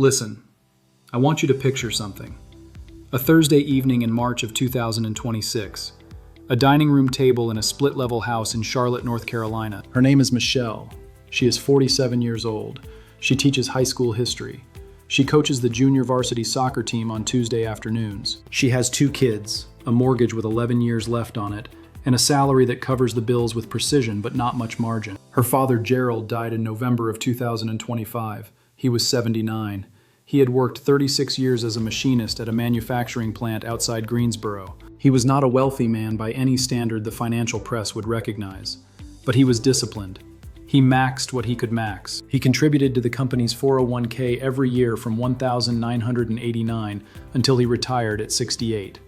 Listen, I want you to picture something. A Thursday evening in March of 2026. A dining room table in a split-level house in Charlotte, North Carolina. Her name is Michelle. She is 47 years old. She teaches high school history. She coaches the junior varsity soccer team on Tuesday afternoons. She has 2 kids, a mortgage with 11 years left on it, and a salary that covers the bills with precision but not much margin. Her father, Gerald, died in November of 2025. He was 79. He had worked 36 years as a machinist at a manufacturing plant outside Greensboro. He was not a wealthy man by any standard the financial press would recognize, but he was disciplined. He maxed what he could max. He contributed to the company's 401k every year from 1989 until he retired at 68.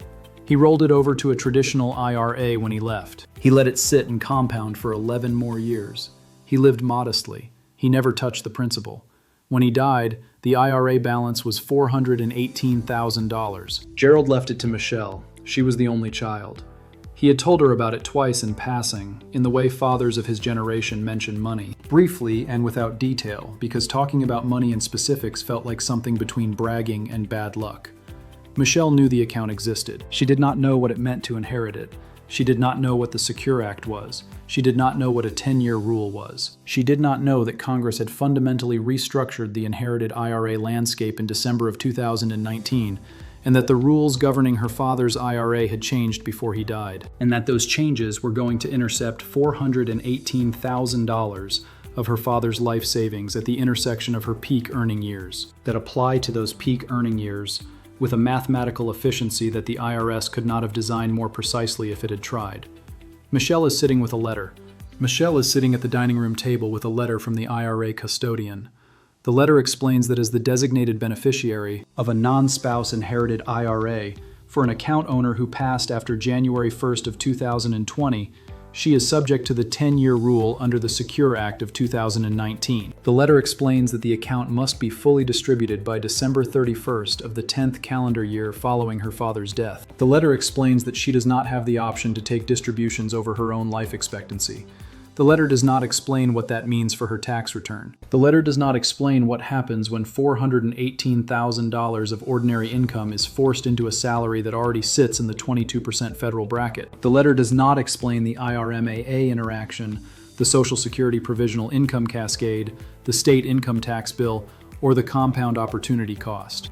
He rolled it over to a traditional IRA when he left. He let it sit and compound for 11 more years. He lived modestly. He never touched the principal. When he died, the IRA balance was $418,000. Gerald left it to Michelle. She was the only child. He had told her about it twice in passing, in the way fathers of his generation mention money. Briefly and without detail, because talking about money in specifics felt like something between bragging and bad luck. Michelle knew the account existed. She did not know what it meant to inherit it. She did not know what the Secure Act was. She did not know what a 10-year rule was. She did not know that Congress had fundamentally restructured the inherited IRA landscape in December of 2019, and that the rules governing her father's IRA had changed before he died, and that those changes were going to intercept $418,000 of her father's life savings at the intersection of her peak earning years, that apply to those peak earning years with a mathematical efficiency that the IRS could not have designed more precisely if it had tried. Michelle is sitting with a letter. Michelle is sitting at the dining room table with a letter from the IRA custodian. The letter explains that as the designated beneficiary of a non-spouse inherited IRA for an account owner who passed after January 1st of 2020, she is subject to the 10-year rule under the Secure Act of 2019. The letter explains that the account must be fully distributed by December 31st of the 10th calendar year following her father's death. The letter explains that she does not have the option to take distributions over her own life expectancy. The letter does not explain what that means for her tax return. The letter does not explain what happens when $418,000 of ordinary income is forced into a salary that already sits in the 22% federal bracket. The letter does not explain the IRMAA interaction, the Social Security Provisional Income Cascade, the state income tax bill, or the compound opportunity cost.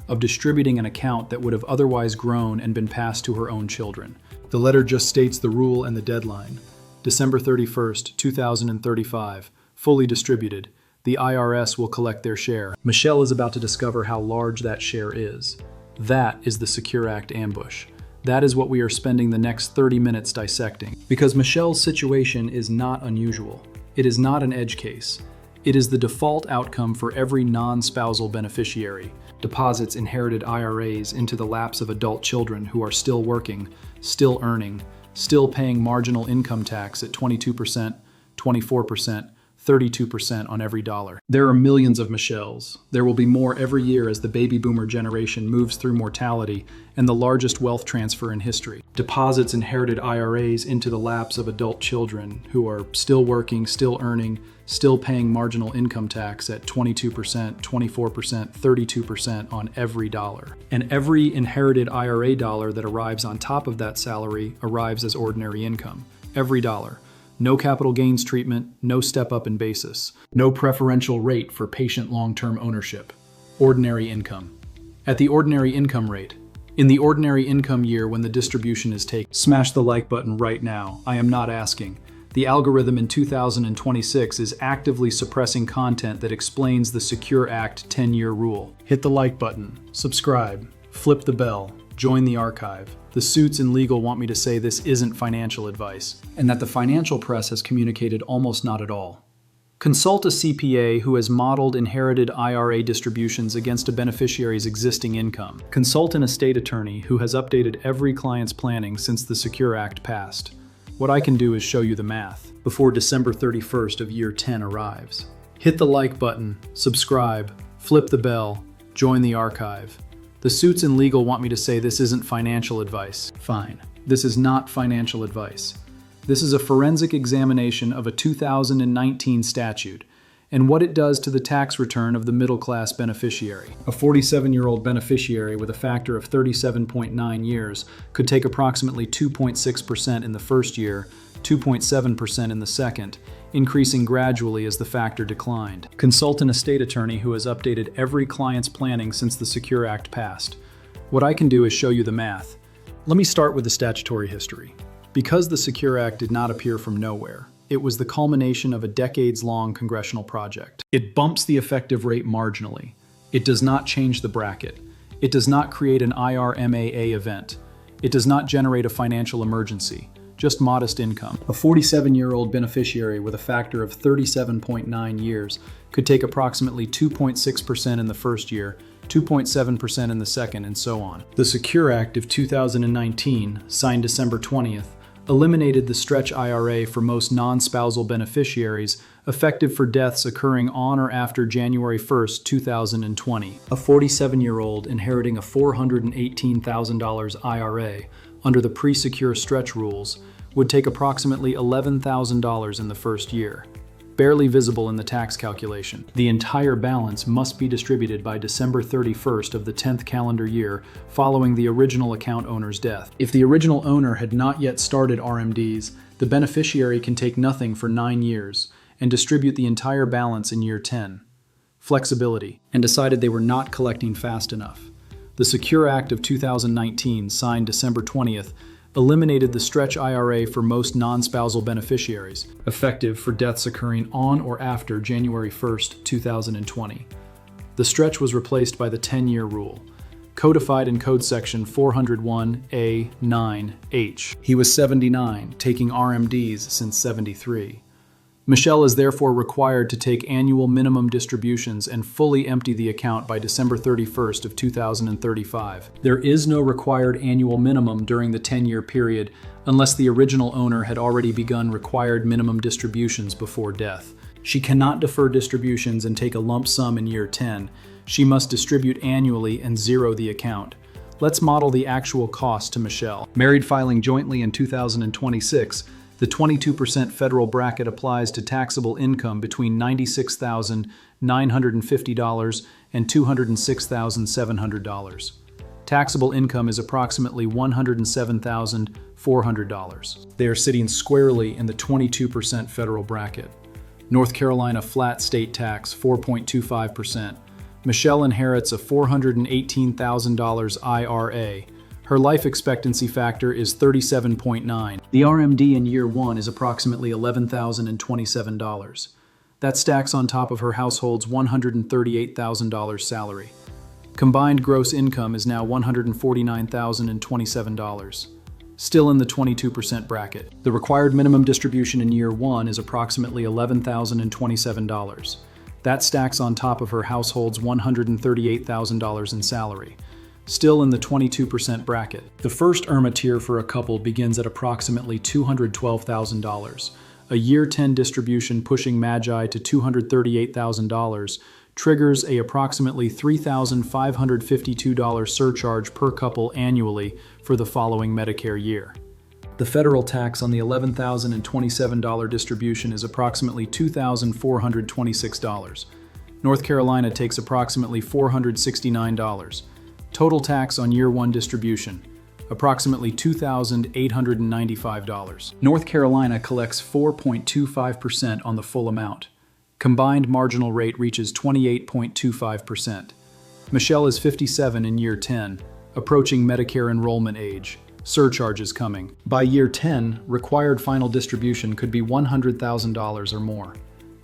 Of distributing an account that would have otherwise grown and been passed to her own children. The letter just states the rule and the deadline. December 31st, 2035, fully distributed. The IRS will collect their share. Michelle is about to discover how large that share is. That is the Secure Act ambush. That is what we are spending the next 30 minutes dissecting. Because Michelle's situation is not unusual. It is not an edge case. It is the default outcome for every non-spousal beneficiary. Deposits inherited IRAs into the laps of adult children who are still working, still earning, still paying marginal income tax at 22%, 24%, 32% on every dollar. There are millions of Michelles. There will be more every year as the baby boomer generation moves through mortality and the largest wealth transfer in history. Deposits inherited IRAs into the laps of adult children who are still working, still earning, still paying marginal income tax at 22%, 24%, 32% on every dollar. And every inherited IRA dollar that arrives on top of that salary arrives as ordinary income. Every dollar. No capital gains treatment, no step up in basis, no preferential rate for patient long-term ownership. Ordinary income. At the ordinary income rate, in the ordinary income year when the distribution is taken, smash the like button right now. I am not asking. The algorithm in 2026 is actively suppressing content that explains the Secure Act 10-year rule. Hit the like button, subscribe, flip the bell, join the archive. The suits in legal want me to say this isn't financial advice, and that the financial press has communicated almost not at all. Consult a CPA who has modeled inherited IRA distributions against a beneficiary's existing income. Consult an estate attorney who has updated every client's planning since the Secure Act passed. What I can do is show you the math before December 31st of year 10 arrives. Hit the like button, subscribe, flip the bell, join the archive. The suits in legal want me to say this isn't financial advice. Fine. This is not financial advice. This is a forensic examination of a 2019 statute, and what it does to the tax return of the middle-class beneficiary. A 47-year-old beneficiary with a factor of 37.9 years could take approximately 2.6% in the first year, 2.7% in the second, increasing gradually as the factor declined. Consult an estate attorney who has updated every client's planning since the Secure Act passed. What I can do is show you the math. Let me start with the statutory history. Because the Secure Act did not appear from nowhere, it was the culmination of a decades-long congressional project. It bumps the effective rate marginally. It does not change the bracket. It does not create an IRMAA event. It does not generate a financial emergency, just modest income. A 47-year-old beneficiary with a factor of 37.9 years could take approximately 2.6% in the first year, 2.7% in the second, and so on. The Secure Act of 2019, signed December 20th, eliminated the stretch IRA for most non-spousal beneficiaries, effective for deaths occurring on or after January 1, 2020. A 47-year-old inheriting a $418,000 IRA under the pre-secure stretch rules would take approximately $11,000 in the first year, barely visible in the tax calculation. The entire balance must be distributed by December 31st of the 10th calendar year following the original account owner's death. If the original owner had not yet started RMDs, the beneficiary can take nothing for 9 years and distribute the entire balance in year 10. Flexibility, and decided they were not collecting fast enough. The Secure Act of 2019, signed December 20th, eliminated the stretch IRA for most non-spousal beneficiaries, effective for deaths occurring on or after January 1, 2020. The stretch was replaced by the 10-year rule, codified in Code Section 401A9H. He was 79, taking RMDs since 73. Michelle is therefore required to take annual minimum distributions and fully empty the account by December 31st of 2035. There is no required annual minimum during the 10-year period unless the original owner had already begun required minimum distributions before death. She cannot defer distributions and take a lump sum in year 10. She must distribute annually and zero the account. Let's model the actual cost to Michelle. Married filing jointly in 2026, the 22% federal bracket applies to taxable income between $96,950 and $206,700. Taxable income is approximately $107,400. They are sitting squarely in the 22% federal bracket. North Carolina flat state tax 4.25%. Michelle inherits a $418,000 IRA. Her life expectancy factor is 37.9. The RMD in year 1 is approximately $11,027. That stacks on top of her household's $138,000 salary. Combined gross income is now $149,027, still in the 22% bracket. The required minimum distribution in year 1 is approximately $11,027. That stacks on top of her household's $138,000 in salary, still in the 22% bracket. The first IRMAA tier for a couple begins at approximately $212,000. A year 10 distribution pushing Magi to $238,000 triggers a approximately $3,552 surcharge per couple annually for the following Medicare year. The federal tax on the $11,027 distribution is approximately $2,426. North Carolina takes approximately $469. Total tax on year 1 distribution, approximately $2,895. North Carolina collects 4.25% on the full amount. Combined marginal rate reaches 28.25%. Michelle is 57 in year 10, approaching Medicare enrollment age. Surcharges coming. By year 10, required final distribution could be $100,000 or more.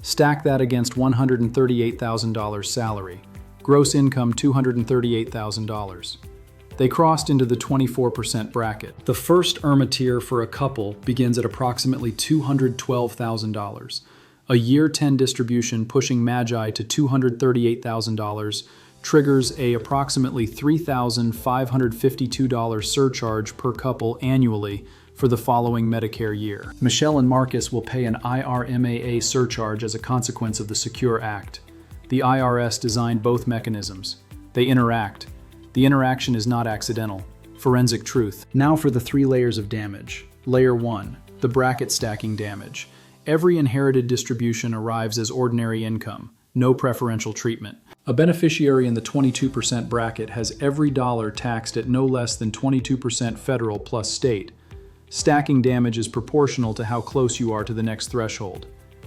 Stack that against $138,000 salary. Gross income $238,000. They crossed into the 24% bracket. The first IRMAA tier for a couple begins at approximately $212,000. A year 10 distribution pushing Magi to $238,000 triggers a approximately $3,552 surcharge per couple annually for the following Medicare year. Michelle and Marcus will pay an IRMAA surcharge as a consequence of the Secure Act. The IRS designed both mechanisms. They interact. The interaction is not accidental. Forensic truth. Now for the 3 layers of damage. Layer 1, the bracket stacking damage. Every inherited distribution arrives as ordinary income, no preferential treatment. A beneficiary in the 22% bracket has every dollar taxed at no less than 22% federal plus state. Stacking damage is proportional to how close you are to the next threshold.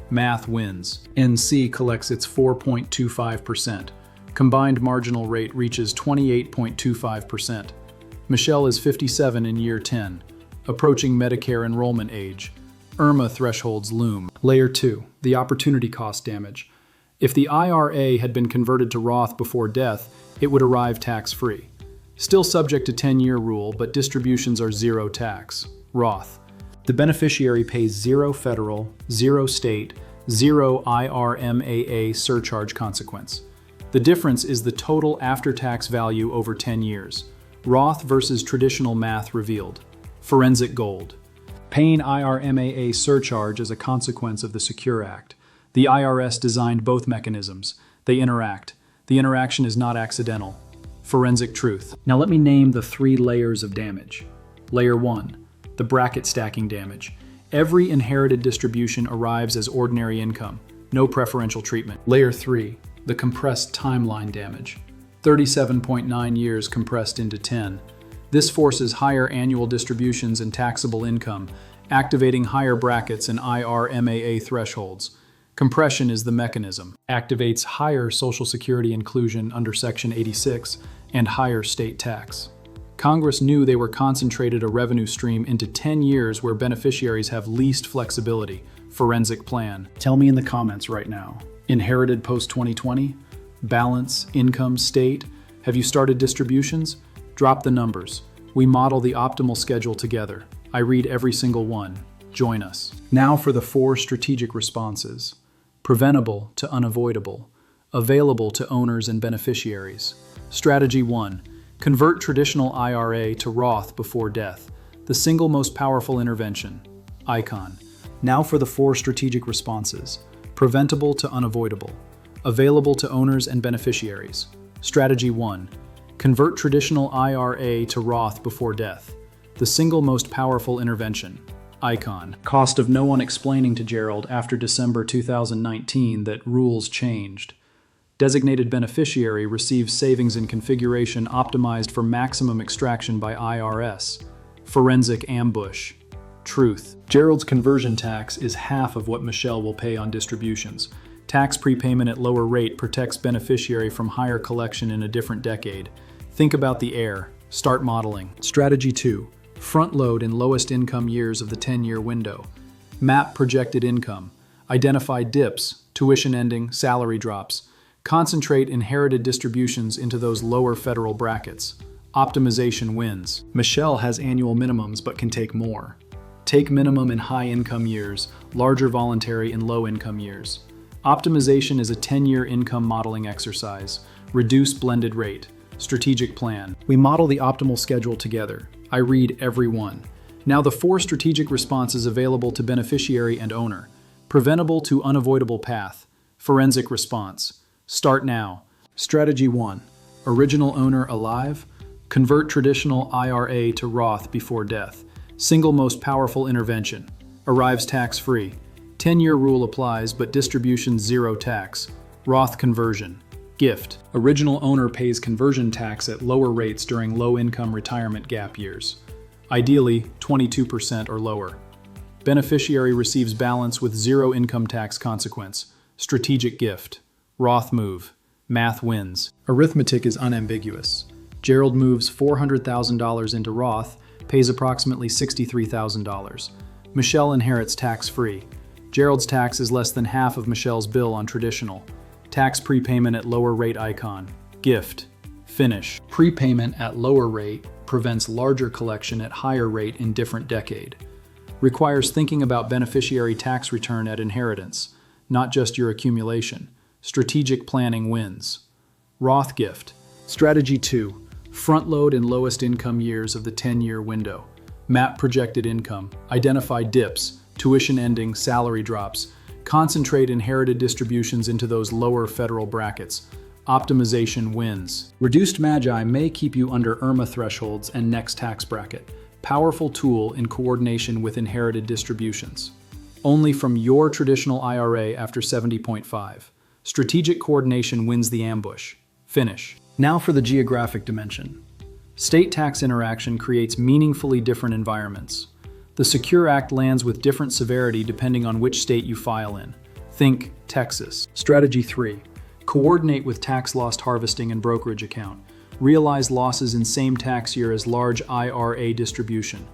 Math wins. NC collects its 4.25%. Combined marginal rate reaches 28.25%. Michelle is 57 in year 10, approaching Medicare enrollment age. IRMAA thresholds loom. Layer 2, the opportunity cost damage. If the IRA had been converted to Roth before death, it would arrive tax-free. Still subject to 10-year rule, but distributions are zero tax. Roth. The beneficiary pays zero federal, zero state, zero IRMAA surcharge consequence. The difference is the total after-tax value over 10 years. Roth versus traditional math revealed. Forensic gold. Paying IRMAA surcharge as a consequence of the Secure Act. The IRS designed both mechanisms. They interact. The interaction is not accidental. Forensic truth. Now let me name the 3 layers of damage. Layer 1, the bracket stacking damage. Every inherited distribution arrives as ordinary income, no preferential treatment. Layer 3, the compressed timeline damage. 37.9 years compressed into 10. This forces higher annual distributions and taxable income, activating higher brackets and IRMAA thresholds. Compression is the mechanism, activates higher Social Security inclusion under Section 86 and higher state tax. Congress knew they were concentrated a revenue stream into 10 years where beneficiaries have least flexibility. Forensic plan. Tell me in the comments right now. Inherited post-2020? Balance, income, state? Have you started distributions? Drop the numbers. We model the optimal schedule together. I read every single one. Join us. Now for the 4 strategic responses. Preventable to unavoidable. Available to owners and beneficiaries. Strategy 1. Convert traditional IRA to Roth before death. The single most powerful intervention. Icon. Now for the 4 strategic responses. Preventable to unavoidable. Available to owners and beneficiaries. Strategy 1. Convert traditional IRA to Roth before death. The single most powerful intervention. Icon. Cost of no one explaining to Gerald after December 2019 that rules changed. Designated beneficiary receives savings in configuration optimized for maximum extraction by IRS. Forensic ambush. Truth. Gerald's conversion tax is half of what Michelle will pay on distributions. Tax prepayment at lower rate protects beneficiary from higher collection in a different decade. Think about the heir. Start modeling. Strategy 2. Front load in lowest income years of the 10-year window. Map projected income. Identify dips, tuition ending, salary drops. Concentrate inherited distributions into those lower federal brackets. Optimization wins. Michelle has annual minimums but can take more. Take minimum in high income years, larger voluntary in low income years. Optimization is a 10-year income modeling exercise. Reduce blended rate. Strategic plan. We model the optimal schedule together. I read every one. Now the 4 strategic responses available to beneficiary and owner. Preventable to unavoidable path. Forensic response. Start now. Strategy 1. Original owner alive. Convert traditional IRA to Roth before death. Single most powerful intervention. Arrives tax-free. 10-year rule applies, but distribution zero tax. Roth conversion. Gift. Original owner pays conversion tax at lower rates during low-income retirement gap years. Ideally, 22% or lower. Beneficiary receives balance with zero income tax consequence. Strategic gift. Roth move. Math wins. Arithmetic is unambiguous. Gerald moves $400,000 into Roth, pays approximately $63,000. Michelle inherits tax-free. Gerald's tax is less than half of Michelle's bill on traditional. Tax prepayment at lower rate icon. Gift. Finish. Prepayment at lower rate prevents larger collection at higher rate in different decade. Requires thinking about beneficiary tax return at inheritance, not just your accumulation. Strategic planning wins. Roth gift. Strategy 2. Front load in lowest income years of the 10-year window. Map projected income. Identify dips, tuition ending, salary drops. Concentrate inherited distributions into those lower federal brackets. Optimization wins. Reduced magi may keep you under IRMAA thresholds and next tax bracket. Powerful tool in coordination with inherited distributions. only from your traditional IRA after 70.5. Strategic coordination wins the ambush. Finish. Now for the geographic dimension. State tax interaction creates meaningfully different environments. The Secure Act lands with different severity depending on which state you file in. Think Texas. Strategy 3. Coordinate with tax loss harvesting and brokerage account. Realize losses in same tax year as large IRA distribution.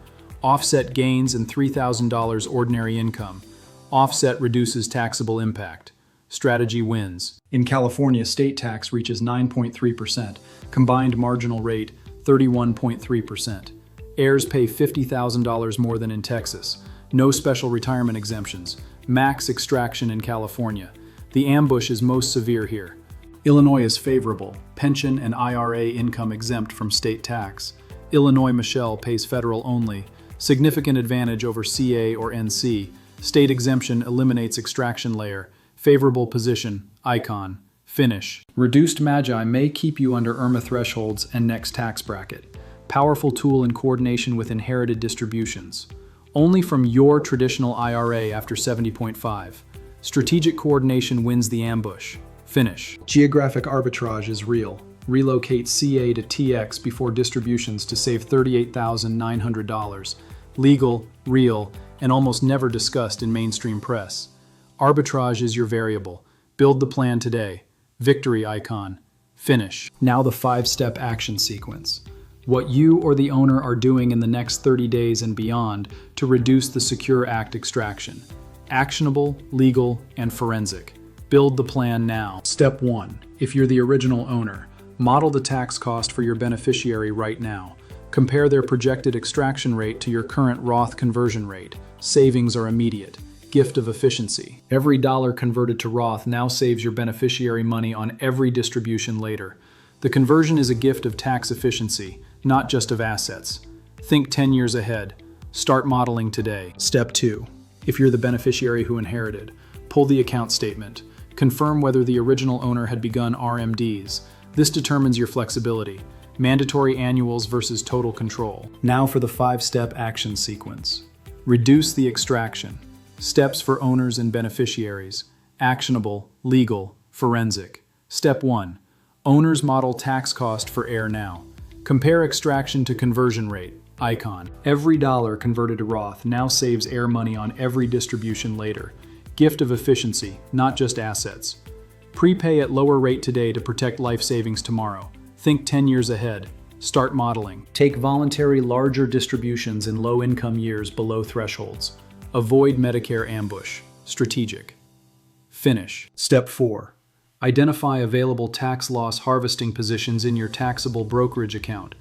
Offset gains and $3,000 ordinary income. Offset reduces taxable impact. Strategy wins. In California, state tax reaches 9.3%, combined marginal rate 31.3%. Heirs pay $50,000 more than in Texas. No special retirement exemptions. Max extraction in California. The ambush is most severe here. Illinois is favorable. Pension and IRA income exempt from state tax. Illinois Michelle pays federal only. Significant advantage over CA or NC. State exemption eliminates extraction layer. Favorable position. Icon. Finish. Reduced MAGI may keep you under IRMAA thresholds and next tax bracket. Powerful tool in coordination with inherited distributions. Only from your traditional IRA after 70.5. Strategic coordination wins the ambush. Finish. Geographic arbitrage is real. Relocate CA to TX before distributions to save $38,900. Legal, real, and almost never discussed in mainstream press. Arbitrage is your variable. Build the plan today. Victory icon. Finish. Now the 5-step action sequence. What you or the owner are doing in the next 30 days and beyond to reduce the Secure Act extraction. Actionable, legal, and forensic. Build the plan now. Step 1. If you're the original owner, model the tax cost for your beneficiary right now. Compare their projected extraction rate to your current Roth conversion rate. Savings are immediate. Gift of efficiency. Every dollar converted to Roth now saves your beneficiary money on every distribution later. The conversion is a gift of tax efficiency, not just of assets. Think 10 years ahead. Start modeling today. Step 2. If you're the beneficiary who inherited, pull the account statement. Confirm whether the original owner had begun RMDs. This determines your flexibility. Mandatory annuals versus total control. Now for the 5-step action sequence. Reduce the extraction. Steps for owners and beneficiaries. Actionable, legal, forensic. Step 1. Owners model tax cost for heir now. Compare extraction to conversion rate. Icon. Every dollar converted to Roth now saves heir money on every distribution later. Gift of efficiency, not just assets. Prepay at lower rate today to protect life savings tomorrow. Think 10 years ahead. Start modeling. Take voluntary larger distributions in low-income years below thresholds. Avoid Medicare ambush. Strategic. Finish. Step 4. Identify available tax loss harvesting positions in your taxable brokerage account.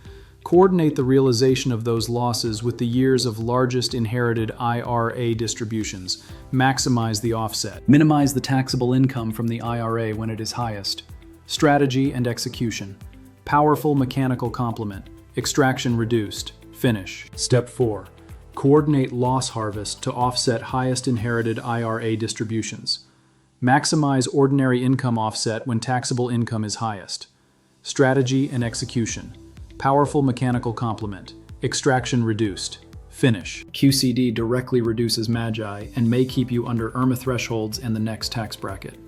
Coordinate the realization of those losses with the years of largest inherited IRA distributions. Maximize the offset. Minimize the taxable income from the IRA when it is highest. Strategy and execution. Powerful mechanical complement. Extraction reduced. Finish. Step 4. Coordinate loss harvest to offset highest inherited IRA distributions. Maximize ordinary income offset when taxable income is highest. Strategy and execution. Powerful mechanical complement. Extraction reduced. Finish. QCD directly reduces MAGI and may keep you under IRMAA thresholds and the next tax bracket.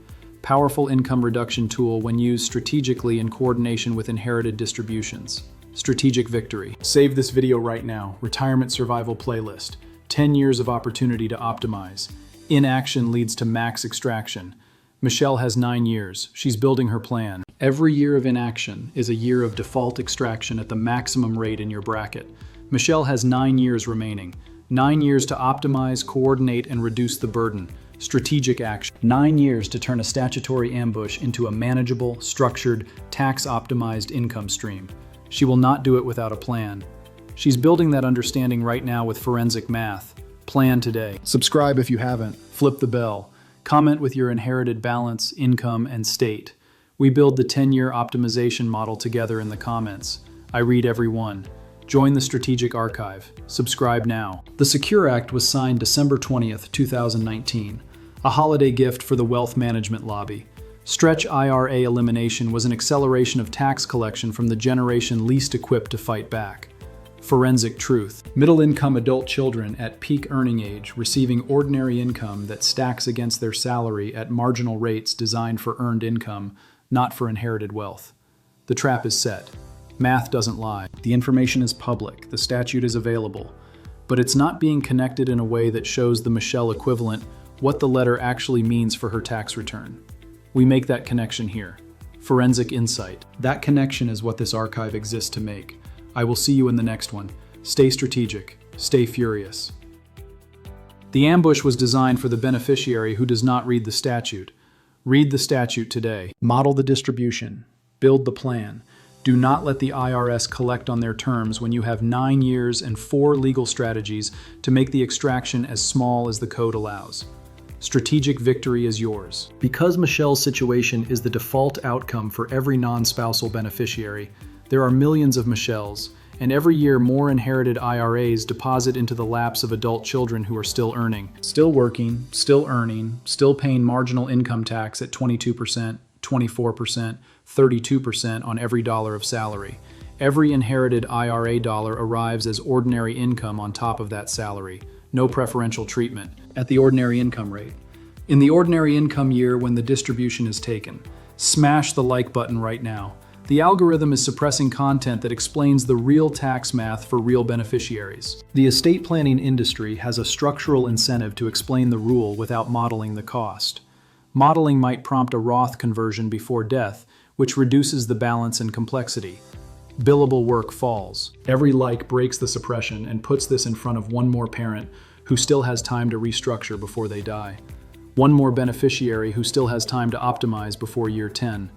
Powerful income reduction tool when used strategically in coordination with inherited distributions. Strategic victory. Save this video right now. Retirement survival playlist. 10 years of opportunity to optimize. Inaction leads to max extraction. Michelle has 9 years. She's building her plan. Every year of inaction is a year of default extraction at the maximum rate in your bracket. Michelle has 9 years remaining. 9 years to optimize, coordinate, and reduce the burden. Strategic action. 9 years to turn a statutory ambush into a manageable, structured, tax-optimized income stream. She will not do it without a plan. She's building that understanding right now with forensic math. Plan today. Subscribe if you haven't. Flip the bell. Comment with your inherited balance, income, and state. We build the 10-year optimization model together in the comments. I read every one. Join the Strategic Archive. Subscribe now. The Secure Act was signed December 20th, 2019. A holiday gift for the wealth management lobby. Stretch IRA elimination was an acceleration of tax collection from the generation least equipped to fight back. Forensic truth. Middle-income adult children at peak earning age receiving ordinary income that stacks against their salary at marginal rates designed for earned income, not for inherited wealth. The trap is set. Math doesn't lie. The information is public. The statute is available. But it's not being connected in a way that shows the Michelle equivalent what the letter actually means for her tax return. We make that connection here. Forensic insight. That connection is what this archive exists to make. I will see you in the next one. Stay strategic. Stay furious. The ambush was designed for the beneficiary who does not read the statute. Read the statute today. Model the distribution. Build the plan. Do not let the IRS collect on their terms when you have 9 years and 4 legal strategies to make the extraction as small as the code allows. Strategic victory is yours. Because Michelle's situation is the default outcome for every non-spousal beneficiary, there are millions of Michelles, and every year more inherited IRAs deposit into the laps of adult children who are still earning, still working, still earning, still paying marginal income tax at 22%, 24%, 32% on every dollar of salary. Every inherited IRA dollar arrives as ordinary income on top of that salary. No preferential treatment at the ordinary income rate. In the ordinary income year when the distribution is taken, smash the like button right now. The algorithm is suppressing content that explains the real tax math for real beneficiaries. The estate planning industry has a structural incentive to explain the rule without modeling the cost. Modeling might prompt a Roth conversion before death, which reduces the balance and complexity. Billable work falls. Every like breaks the suppression and puts this in front of one more parent who still has time to restructure before they die. One more beneficiary who still has time to optimize before year 10.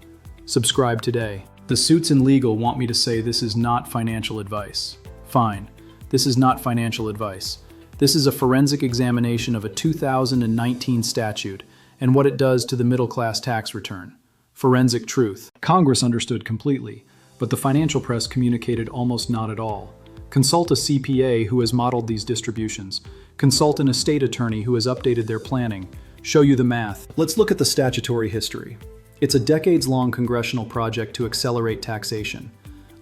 Subscribe today. The suits in legal want me to say this is not financial advice. Fine. This is not financial advice. This is a forensic examination of a 2019 statute and what it does to the middle-class tax return. Forensic truth. Congress understood completely, but the financial press communicated almost not at all. Consult a CPA who has modeled these distributions. Consult an estate attorney who has updated their planning. Show you the math. Let's look at the statutory history. It's a decades-long congressional project to accelerate taxation.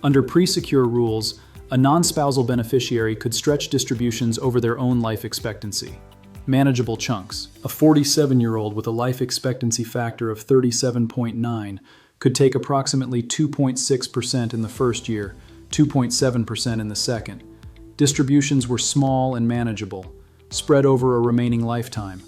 Under pre-secure rules, a non-spousal beneficiary could stretch distributions over their own life expectancy. Manageable chunks. A 47-year-old with a life expectancy factor of 37.9 could take approximately 2.6% in the first year, 2.7% in the second. Distributions were small and manageable, spread over a remaining lifetime.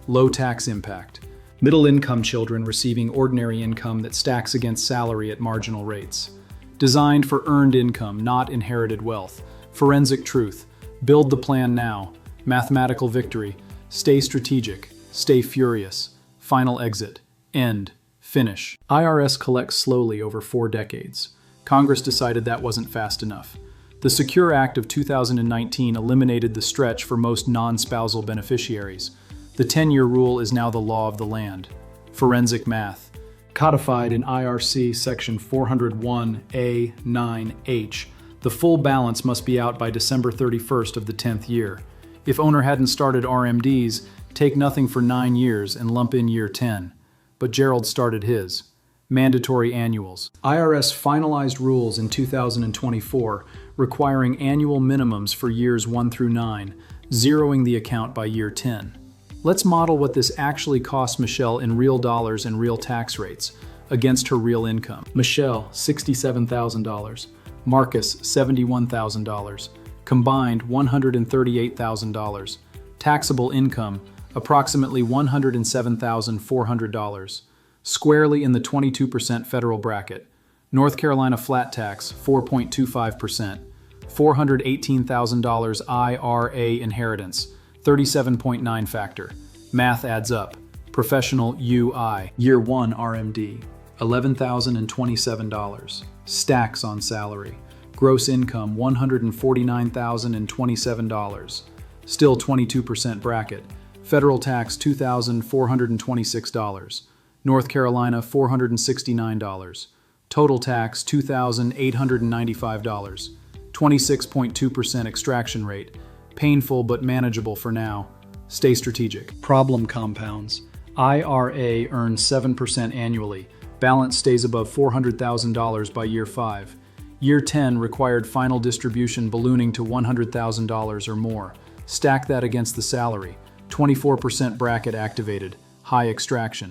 Low tax impact. Middle-income children receiving ordinary income that stacks against salary at marginal rates. Designed for earned income, not inherited wealth. Forensic truth. Build the plan now. Mathematical victory. Stay strategic. Stay furious. Final exit. End. Finish. IRS collects slowly over 4 decades. Congress decided that wasn't fast enough. The Secure Act of 2019 eliminated the stretch for most non-spousal beneficiaries. The 10-year rule is now the law of the land. Forensic math. Codified in IRC Section 401A9H, the full balance must be out by December 31st of the 10th year. If owner hadn't started RMDs, take nothing for 9 years and lump in year 10. But Gerald started his. Mandatory annuals. IRS finalized rules in 2024 requiring annual minimums for years 1 through 9, zeroing the account by year 10. Let's model what this actually costs Michelle in real dollars and real tax rates against her real income. Michelle, $67,000. Marcus, $71,000. Combined, $138,000. Taxable income, approximately $107,400. Squarely in the 22% federal bracket. North Carolina flat tax, 4.25%. $418,000 IRA inheritance, 37.9 factor. Math adds up. Professional UI. Year 1 RMD, $11,027. Stacks on salary. Gross income, $149,027. Still 22% bracket. Federal tax, $2,426. North Carolina, $469. Total tax, $2,895. 26.2% extraction rate. Painful but manageable for now. Stay strategic. Problem compounds. IRA earns 7% annually. Balance stays above $400,000 by year 5. Year 10 required final distribution ballooning to $100,000 or more. Stack that against the salary. 24% bracket activated. High extraction.